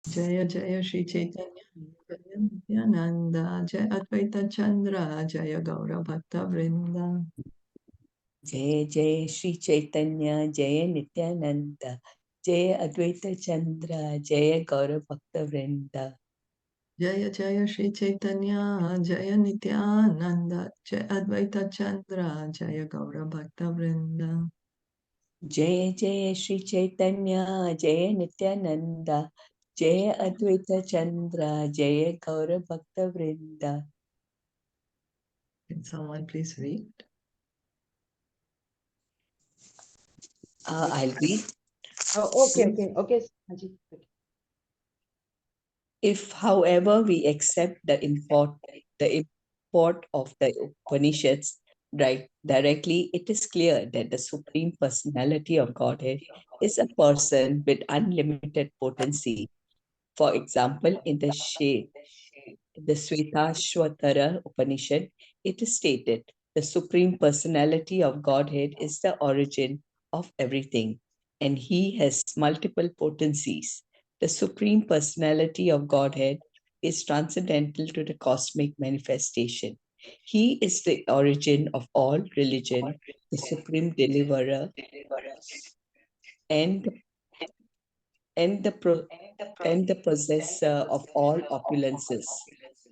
Jaya Jaya Shri Chaitanya, Jaya Nityananda, Jaya Advaita Chandra, Jaya Gaura Bhakta Vrinda. Jai Jai Shri Chaitanya, Jaya Nityananda, Jaya Advaita Chandra, Jaya Gaura Bhakta Vrinda. Jaya Jaya Shri Chaitanya, Jaya Nityananda, Jaya Advaita Chandra, Jaya Gaura Bhakta Vrinda. Jai Jai Shri Chaitanya, Jaya Nityananda, Jaya Advaita Chandra, Jaya Gaura Bhakta Vrinda. Can someone please read? I'll read. Oh, okay, Haji. If, however, we accept the import of the Upanishads directly, it is clear that the Supreme Personality of Godhead is a person with unlimited potency. For example, in the Shvetashvatara Upanishad, it is stated, the Supreme Personality of Godhead is the origin of everything, and he has multiple potencies. The Supreme Personality of Godhead is transcendental to the cosmic manifestation. He is the origin of all religion, the Supreme Deliverer, and and the pro- and the possessor of all opulences.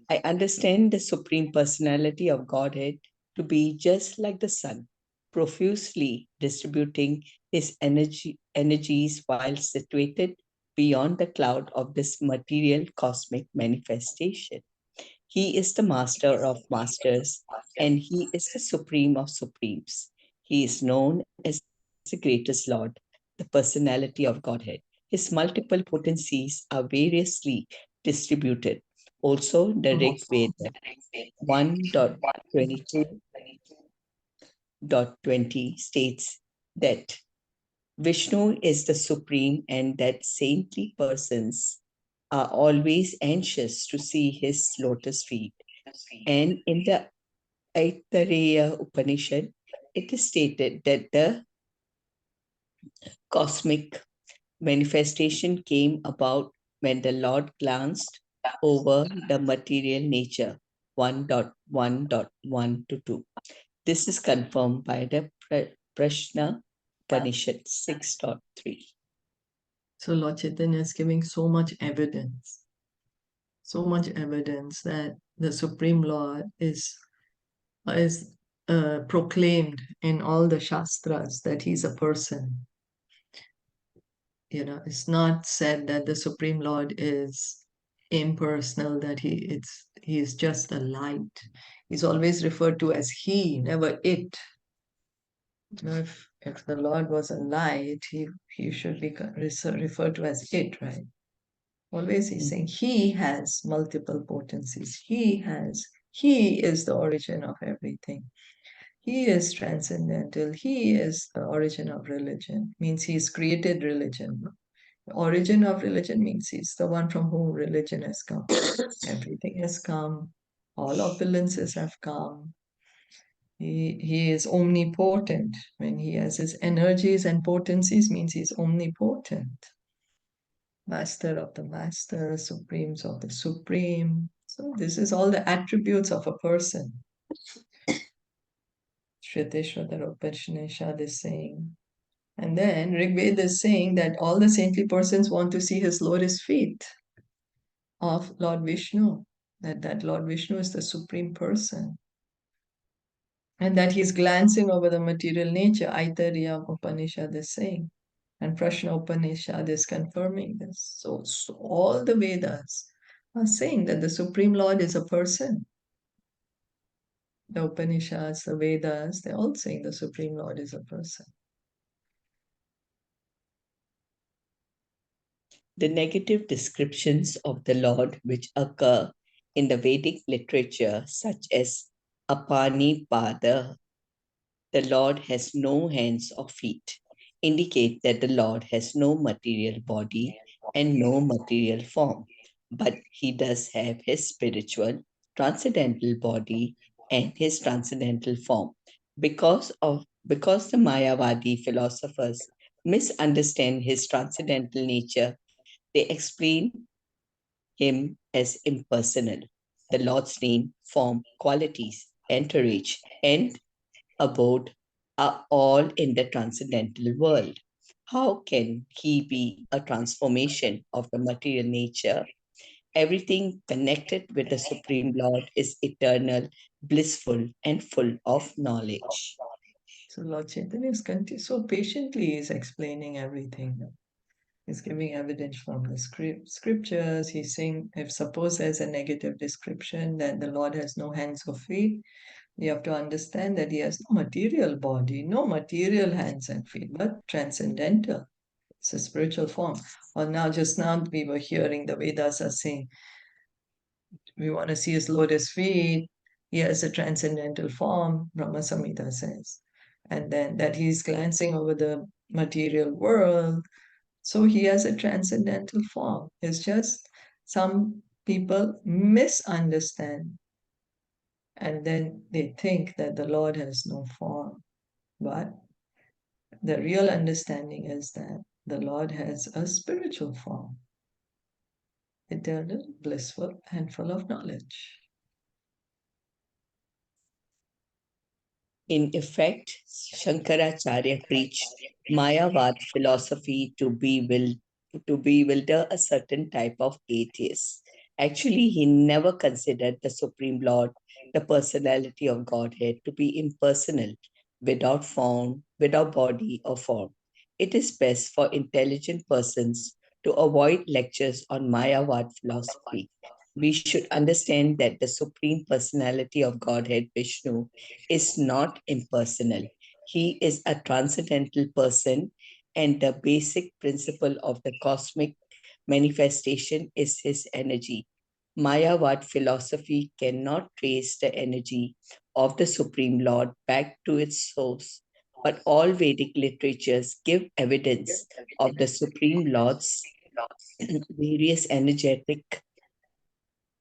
I understand the Supreme Personality of Godhead to be just like the sun, profusely distributing his energies while situated beyond the cloud of this material cosmic manifestation. He is the master of masters, and he is the supreme of supremes. He is known as the greatest Lord, the personality of Godhead. His multiple potencies are variously distributed. Also, the Rig Veda 1.22.20 states that Vishnu is the supreme and that saintly persons are always anxious to see his lotus feet. And in the Aitareya Upanishad, it is stated that the cosmic manifestation came about when the Lord glanced over the material nature 1.1.1 to 2. This is confirmed by the Prashna Upanishad 6.3. So Lord Chaitanya is giving so much evidence that the Supreme Lord is proclaimed in all the Shastras that he's a person. It's not said that the Supreme Lord is impersonal, that he is just a light. He's always referred to as he, never it. If the Lord was a light, he should be referred to as it, right? Always he's saying he has multiple potencies. He is the origin of everything. He is transcendental. He is the origin of religion. Means he's created religion. The origin of religion means he's the one from whom religion has come. Everything has come. All opulences have come. He is omnipotent. When he has his energies and potencies, means he's omnipotent. Master of the master, supremes of the supreme. So this is all the attributes of a person. Shriteshwara Upanishad is saying. And then Rigveda is saying that all the saintly persons want to see his lotus feet of Lord Vishnu, that Lord Vishnu is the supreme person, and that he's glancing over the material nature. Aitareya Upanishad is saying, and Prashna Upanishad is confirming this. So all the Vedas are saying that the Supreme Lord is a person. The Upanishads, the Vedas, they're all saying the Supreme Lord is a person. The negative descriptions of the Lord which occur in the Vedic literature, such as Apanipada, the Lord has no hands or feet, indicate that the Lord has no material body and no material form, but he does have his spiritual, transcendental body and his transcendental form. Because the Mayavadi philosophers misunderstand his transcendental nature, they explain him as impersonal. The Lord's name, form, qualities, entourage, and abode are all in the transcendental world. How can he be a transformation of the material nature? Everything connected with the Supreme Lord is eternal, blissful, and full of knowledge. So Lord Chaitanya is so patiently is explaining everything. He's giving evidence from the scriptures. He's saying, if suppose there's a negative description that the Lord has no hands or feet, you have to understand that he has no material body, no material hands and feet, but transcendental. It's a spiritual form. Or now, just now, we were hearing the Vedas are saying, we want to see his lotus feet. He has a transcendental form, Brahma Samhita says. And then that he's glancing over the material world. So he has a transcendental form. It's just some people misunderstand and then they think that the Lord has no form. But the real understanding is that the Lord has a spiritual form, eternal, blissful, and full of knowledge. In effect, Shankaracharya preached Mayavad philosophy to bewilder a certain type of atheists. Actually, he never considered the Supreme Lord, the personality of Godhead, to be impersonal, without form, without body or form. It is best for intelligent persons to avoid lectures on Mayavad philosophy. We should understand that the Supreme Personality of Godhead, Vishnu, is not impersonal. He is a transcendental person, and the basic principle of the cosmic manifestation is his energy. Mayavad philosophy cannot trace the energy of the Supreme Lord back to its source, but all Vedic literatures give evidence of the Supreme Lord's various energetic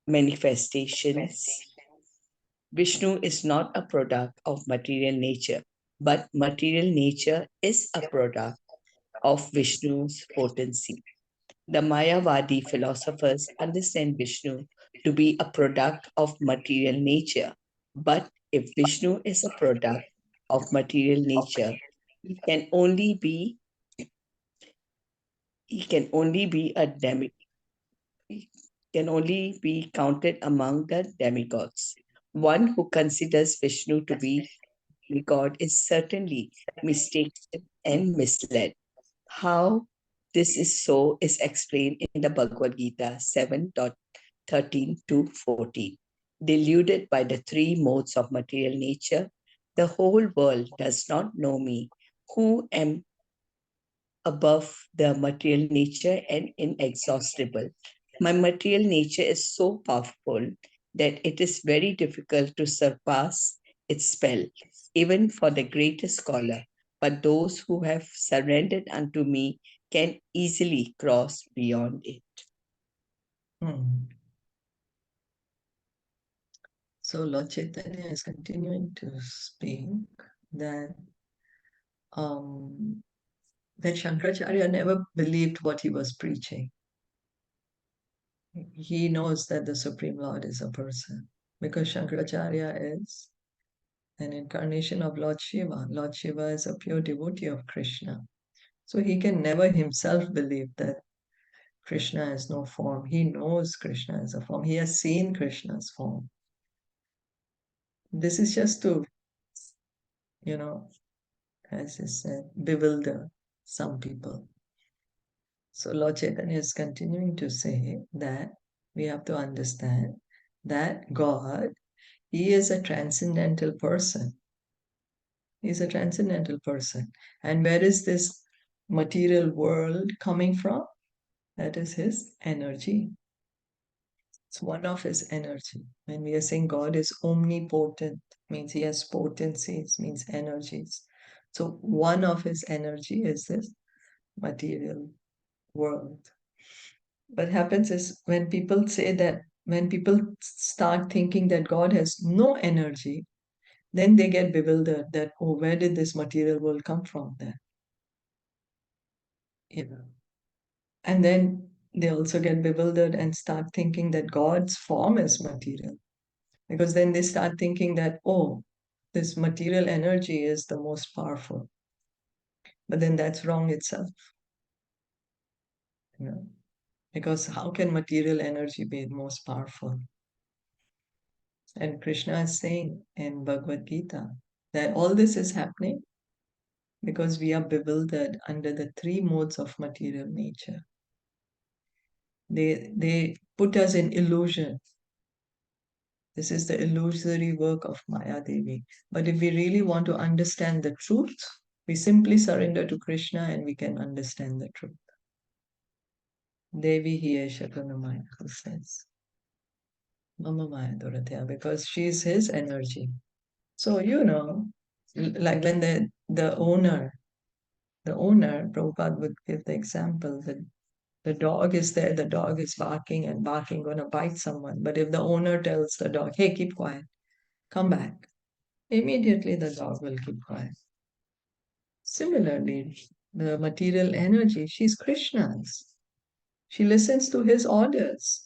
manifestations. Vishnu is not a product of material nature, but material nature is a product of Vishnu's potency. The Mayavadi philosophers understand Vishnu to be a product of material nature, but if Vishnu is a product of material nature, he can only be he can only be a demi he can only be counted among the demigods. One who considers Vishnu to be God is certainly mistaken and misled. How this is so is explained in the Bhagavad Gita 7:13 to 14. Deluded by the three modes of material nature, the whole world does not know me, who am above the material nature and inexhaustible. My material nature is so powerful that it is very difficult to surpass its spell, even for the greatest scholar. But those who have surrendered unto me can easily cross beyond it. So Lord Chaitanya is continuing to speak that that Shankaracharya never believed what he was preaching. He knows that the Supreme Lord is a person because Shankaracharya is an incarnation of Lord Shiva. Lord Shiva is a pure devotee of Krishna. So he can never himself believe that Krishna has no form. He knows Krishna is a form. He has seen Krishna's form. This is just to, as I said, bewilder some people. So Lord Chaitanya is continuing to say that we have to understand that God, he is a transcendental person. He's a transcendental person. And where is this material world coming from? That is his energy. It's one of his energy. When we are saying God is omnipotent, means he has potencies, means energies. So one of his energy is this material world. What happens is when people say that, when people start thinking that God has no energy, then they get bewildered that, oh, where did this material world come from then? And then they also get bewildered and start thinking that God's form is material. Because then they start thinking that, oh, this material energy is the most powerful. But then that's wrong itself. You know? Because how can material energy be the most powerful? And Krishna is saying in Bhagavad Gita that all this is happening because we are bewildered under the three modes of material nature. They put us in illusion. This is the illusory work of Maya Devi. But if we really want to understand the truth, we simply surrender to Krishna and we can understand the truth. Devi hiya Shakunamaya, who says, Mama Maya Doratya, because she's his energy. So, like when the owner, Prabhupada would give the example that the dog is there, the dog is barking and barking, going to bite someone. But if the owner tells the dog, hey, keep quiet, come back, immediately the dog will keep quiet. Similarly, the material energy, she's Krishna's. She listens to his orders.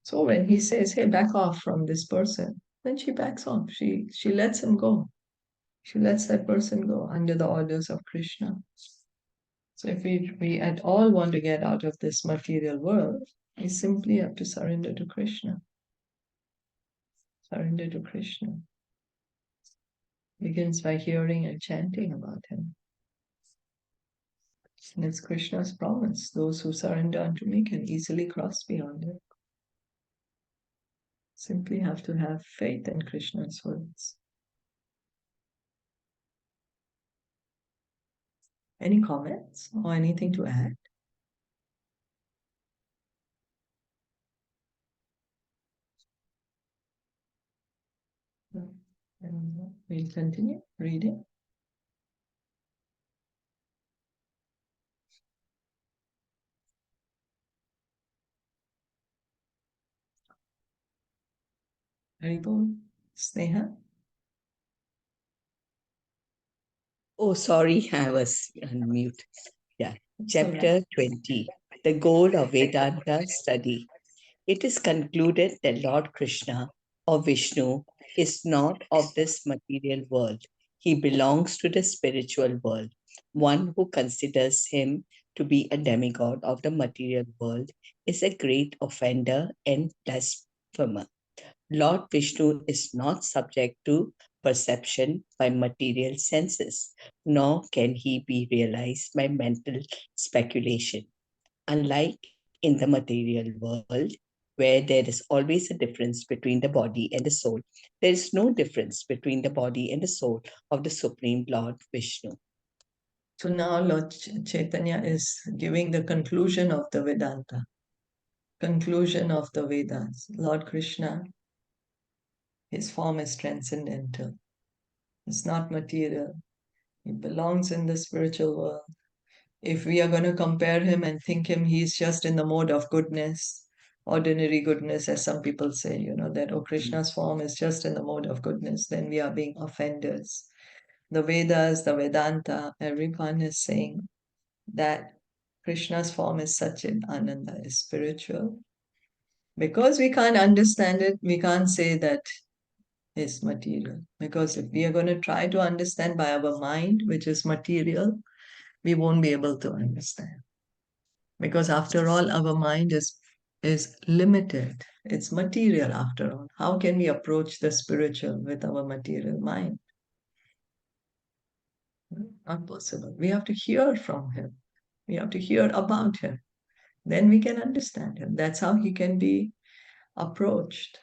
So when he says, hey, back off from this person, then she backs off. She lets him go. She lets that person go under the orders of Krishna. So if we at all want to get out of this material world, we simply have to surrender to Krishna. Surrender to Krishna. Begins by hearing and chanting about him. And it's Krishna's promise. Those who surrender unto me can easily cross beyond it. Simply have to have faith in Krishna's words. Any comments or anything to add? And we'll continue reading. Haribol, Sneha. Oh, sorry, I was on mute. Yeah. It's all right. Chapter 20, the goal of Vedanta study. It is concluded that Lord Krishna or Vishnu is not of this material world. He belongs to the spiritual world. One who considers him to be a demigod of the material world is a great offender and blasphemer. Lord Vishnu is not subject to perception by material senses, nor can he be realized by mental speculation. Unlike in the material world, where there is always a difference between the body and the soul, there is no difference between the body and the soul of the Supreme Lord Vishnu. So now Lord Chaitanya is giving the conclusion of the Vedanta, conclusion of the Vedas. Lord Krishna, his form is transcendental. It's not material. He belongs in the spiritual world. If we are going to compare him and think him, he's just in the mode of goodness, ordinary goodness, as some people say, that, oh, Krishna's form is just in the mode of goodness, then we are being offenders. The Vedas, the Vedanta, everyone is saying that Krishna's form is Sachin, Ananda, is spiritual. Because we can't understand it, we can't say that it's material. Because if we are going to try to understand by our mind, which is material, we won't be able to understand. Because after all, our mind is limited. It's material after all. How can we approach the spiritual with our material mind? Not possible. We have to hear from him. We have to hear about him. Then we can understand him. That's how he can be approached.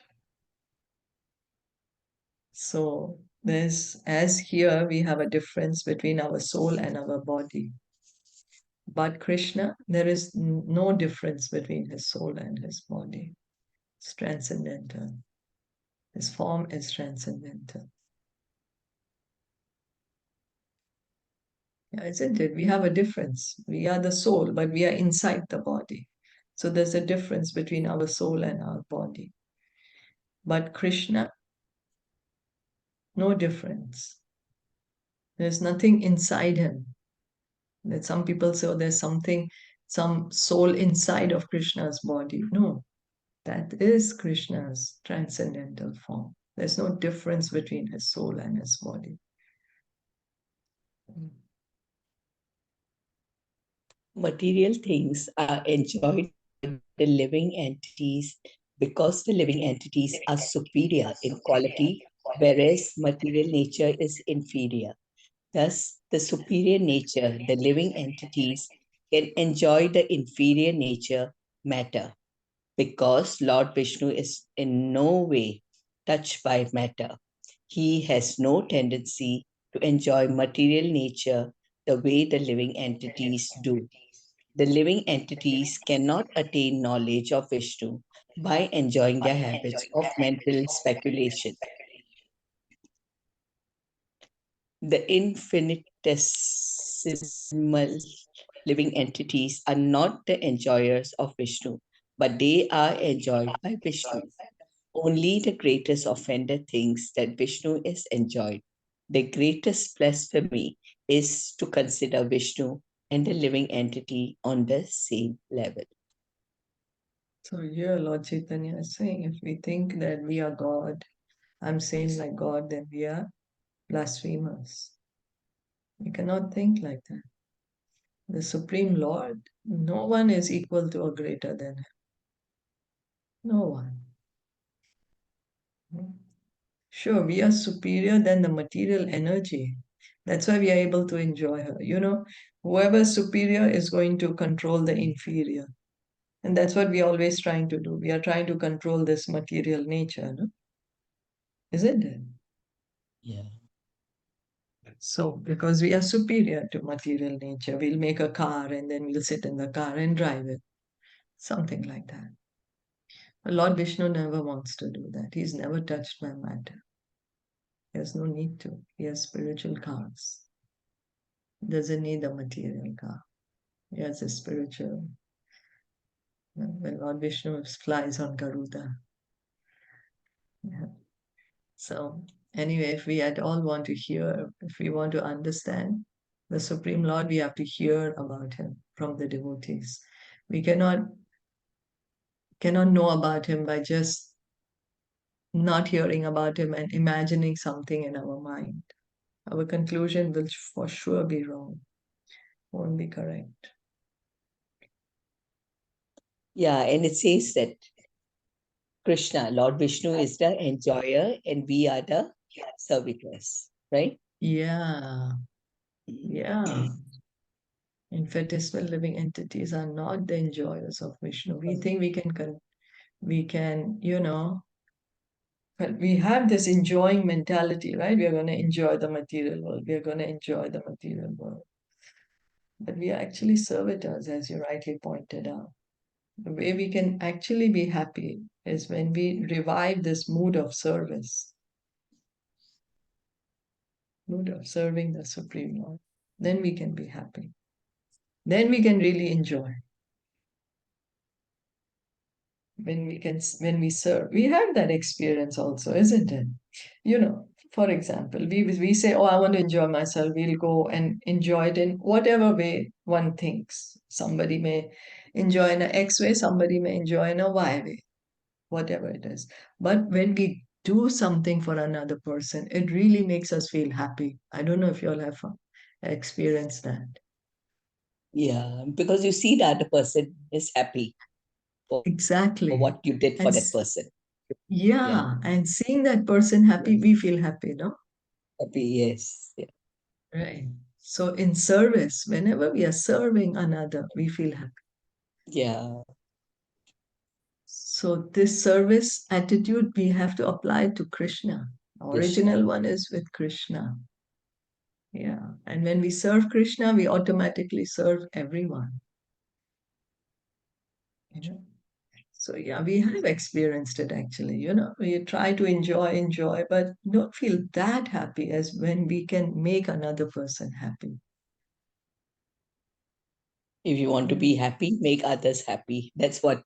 So as here we have a difference between our soul and our body. But Krishna, there is no difference between his soul and his body. It's transcendental. His form is transcendental. Yeah, isn't it? We have a difference. We are the soul, but we are inside the body. So there's a difference between our soul and our body. But Krishna, no difference. There's nothing inside him. That some people say, oh, there's something some soul inside of Krishna's body. No, that is Krishna's transcendental form. There's no difference between his soul and his body. Material things are enjoyed by the living entities because the living entities are superior in quality, whereas material nature is inferior. Thus, the superior nature, the living entities, can enjoy the inferior nature, matter, because Lord Vishnu is in no way touched by matter. He has no tendency to enjoy material nature the way the living entities do. The living entities cannot attain knowledge of Vishnu by enjoying their habits of mental speculation. The infinitesimal living entities are not the enjoyers of Vishnu, but they are enjoyed by Vishnu. Only the greatest offender thinks that Vishnu is enjoyed. The greatest blasphemy is to consider Vishnu and the living entity on the same level. So here Lord Chaitanya is saying, if we think that we are God, I'm saying like God, then we are blasphemers. We cannot think like that. The Supreme Lord, no one is equal to or greater than him. No one. Sure, we are superior than the material energy. That's why we are able to enjoy her. Whoever is superior is going to control the inferior. And that's what we are always trying to do. We are trying to control this material nature, no? Isn't it? Yeah. So, because we are superior to material nature, we'll make a car and then we'll sit in the car and drive it. Something like that. But Lord Vishnu never wants to do that. He's never touched by matter. He has no need to. He has spiritual cars. He doesn't need a material car. He has a spiritual. When Lord Vishnu flies on Garuda. Yeah. So, anyway, if we at all want to hear, if we want to understand the Supreme Lord, we have to hear about him from the devotees. We cannot know about him by just not hearing about him and imagining something in our mind. Our conclusion will for sure be wrong, won't be correct. Yeah, and it says that Krishna, Lord Vishnu, is the enjoyer and we are the servitors, right? Yeah, yeah. Infinitesimal living entities are not the enjoyers of Vishnu. We think we can, but we have this enjoying mentality, right? We are going to enjoy the material world. We are going to enjoy the material world. But we are actually servitors, as you rightly pointed out. The way we can actually be happy is when we revive this mood of service, mood of serving the Supreme Lord. Then we can be happy. Then we can really enjoy. When we serve, we have that experience also, isn't it? For example, we say, oh, I want to enjoy myself. We'll go and enjoy it in whatever way one thinks. Somebody may enjoy in a X way, somebody may enjoy in a Y way, whatever it is. But when we do something for another person, it really makes us feel happy. I don't know if you all have experienced that. Yeah, because you see the other person is happy for Exactly. what you did for And that person. yeah, and seeing that person happy, we feel happy, no? Happy, yes. Yeah. Right. So in service, whenever we are serving another, we feel happy. Yeah. So this service attitude we have to apply to Krishna. The original Krishna. one is with Krishna. Yeah. And when we serve Krishna, we automatically serve everyone. So yeah, we have experienced it actually. We try to enjoy, but don't feel that happy as when we can make another person happy. If you want to be happy, make others happy. That's what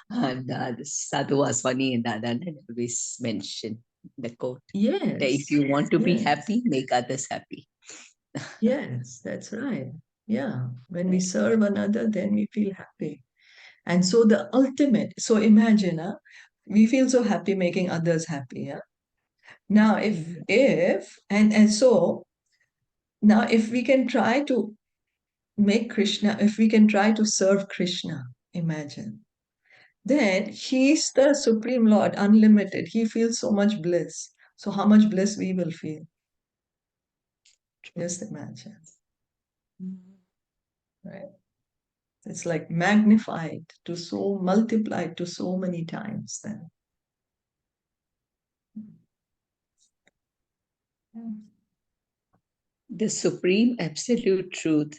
the Sadhu Aswani and Dadanand always mention the quote. That if Yes, you want to be yes, happy, make others happy. yes, that's right. Yeah, when we serve another, then we feel happy. And so the ultimate, so imagine, we feel so happy making others happy. Yeah? Now, and so now if we can try to make Krishna, if we can try to serve Krishna, imagine, then he's the Supreme Lord, unlimited. He feels so much bliss. So how much bliss we will feel? Just imagine, right? It's like magnified to so multiplied to so many times then. The supreme absolute truth,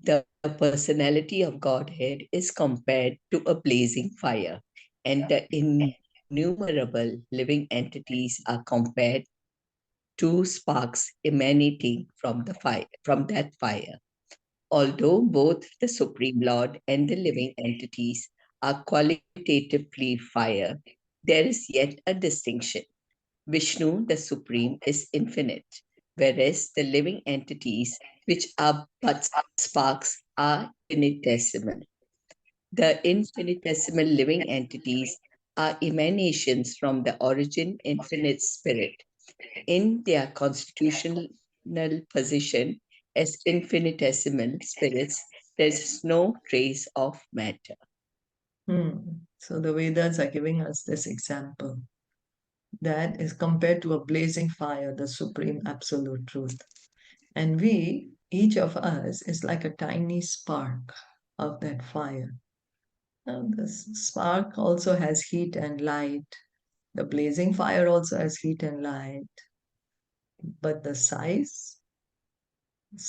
the personality of Godhead, is compared to a blazing fire, and the innumerable living entities are compared to sparks emanating from that fire. Although both the Supreme Lord and the living entities are qualitatively fire, there is yet a distinction. Vishnu, the Supreme, is infinite, whereas the living entities, which are but sparks, are infinitesimal. The infinitesimal living entities are emanations from the origin infinite spirit. In their constitutional position as infinitesimal spirits, there is no trace of matter. So the Vedas are giving us this example that is compared to a blazing fire, the supreme absolute truth. And we, each of us, is like a tiny spark of that fire. Now, the spark also has heat and light. The blazing fire also has heat and light. But the size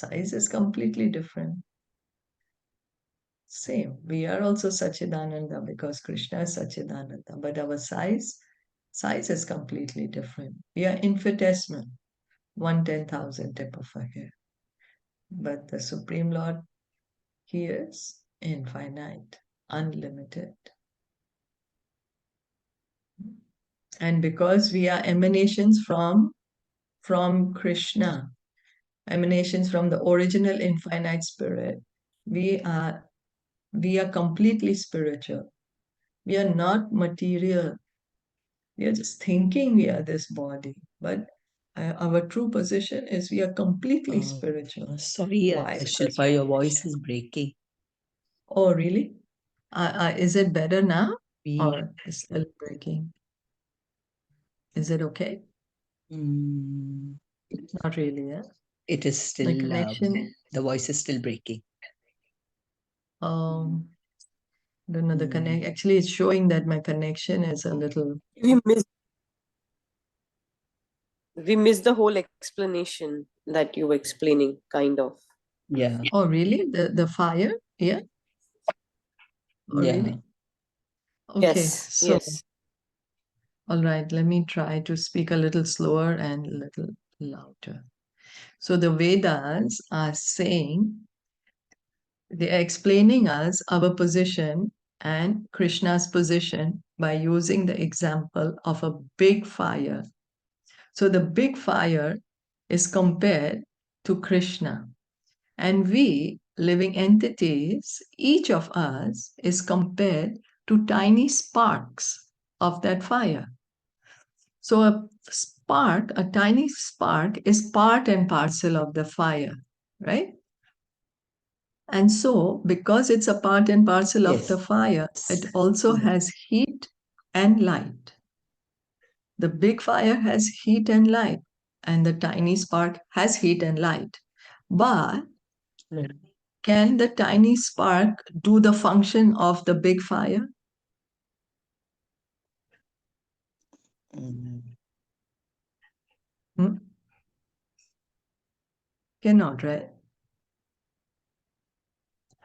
is completely different. Same. We are also Sachidananda because Krishna is Sachidananda. But our size is completely different. We are infinitesimal, 1/10,000 tip of a hair. But the Supreme Lord, He is infinite, unlimited. And because we are emanations from Krishna, emanations from the original infinite spirit, we are completely spiritual. We are not material. We are just thinking we are this body, but our true position is we are completely spiritual. Sorry, Why? Shilpa, your voice is breaking. Oh, really? Is it better now, We, or is still breaking? Is it okay? Not really, yeah? It is My still, connection, the voice is still breaking. don't know the connect. Actually, it's showing that my connection is a little. We missed the whole explanation that you were explaining, kind of. Yeah. Oh, really? The fire? Yeah. Oh, Yeah. really? Okay. Yes, So, yes. all right. Let me try to speak a little slower and a little louder. So the Vedas are saying, they are explaining us our position and Krishna's position by using the example of a big fire. So the big fire is compared to Krishna. And we, living entities, each of us is compared to tiny sparks of that fire. So a tiny spark is part and parcel of the fire, right? And so, because it's a part and parcel of the fire, it also has heat and light. The big fire has heat and light, and the tiny spark has heat and light. But can the tiny spark do the function of the big fire? Cannot, right?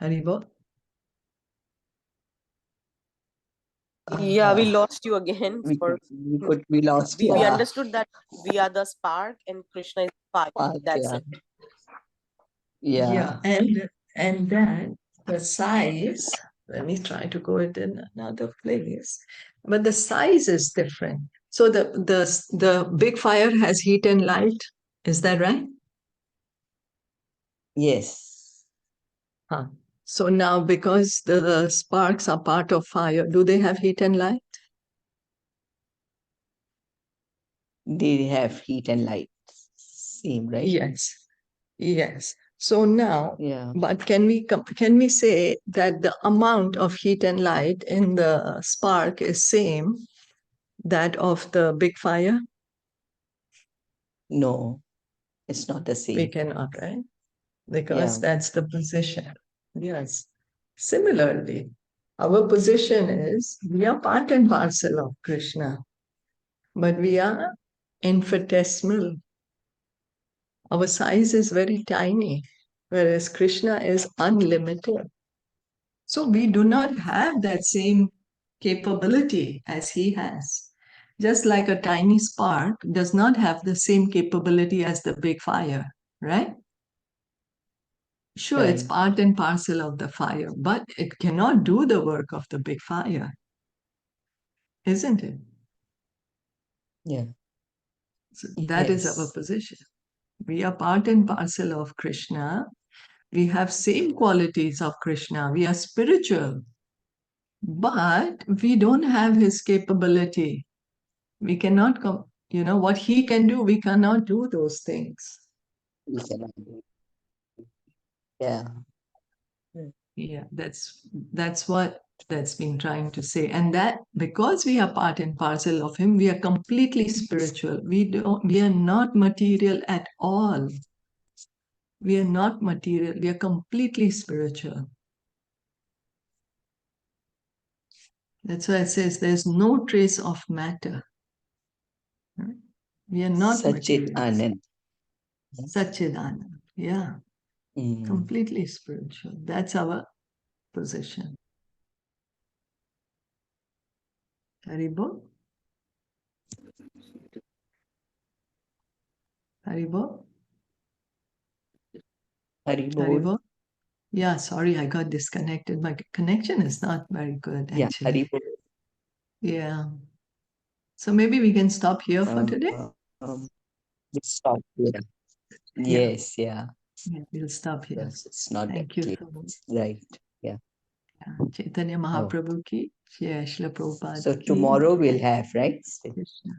Haribol? Yeah, we lost you again. We lost We understood that we are the spark and Krishna is fire. That's it. Yeah, and then the size, let me try to go it in another place, but the size is different. So the big fire has heat and light, is that right? Yes. Huh. So now, because the sparks are part of fire, do they have heat and light? They have heat and light. Same, right? Yes. Yes. So now, Yeah. but can we say that the amount of heat and light in the spark is same that of the big fire? No, it's not the We same. cannot, right? Because Yeah. that's the position. Yes. Similarly, our position is we are part and parcel of Krishna, but we are infinitesimal. Our size is very tiny, whereas Krishna is unlimited. So we do not have that same capability as he has. Just like a tiny spark does not have the same capability as the big fire, right? Sure, it's Right. part and parcel of the fire, but it cannot do the work of the big fire, isn't it? Yeah. So that is our Yes. position. We are part and parcel of Krishna. We have same qualities of Krishna. We are spiritual, but we don't have his capability. We cannot come, what he can do, we cannot do those things. We cannot do. Yeah. Yeah, that's what that's been trying to say. And that because we are part and parcel of him, we are completely spiritual. We are not material at all. We are not material, we are completely spiritual. That's why it says there's no trace of matter. We are not Sachit material. Anand. Satchidanand. Yeah, completely spiritual. That's our position. Haribo? Haribo? Haribol. Haribo? Yeah, sorry, I got disconnected. My connection is not very good, Yeah, actually. Haribol. Yeah. So maybe we can stop here for today. Let's stop here. Yes, yeah. Yeah, we'll stop here. Because it's not Thank that you clear. so much. Right. Yeah. Yeah. Chaitanya Mahaprabhu ki, Jai Srila Prabhupada So ki. tomorrow we'll Jai. have, right? Krishna.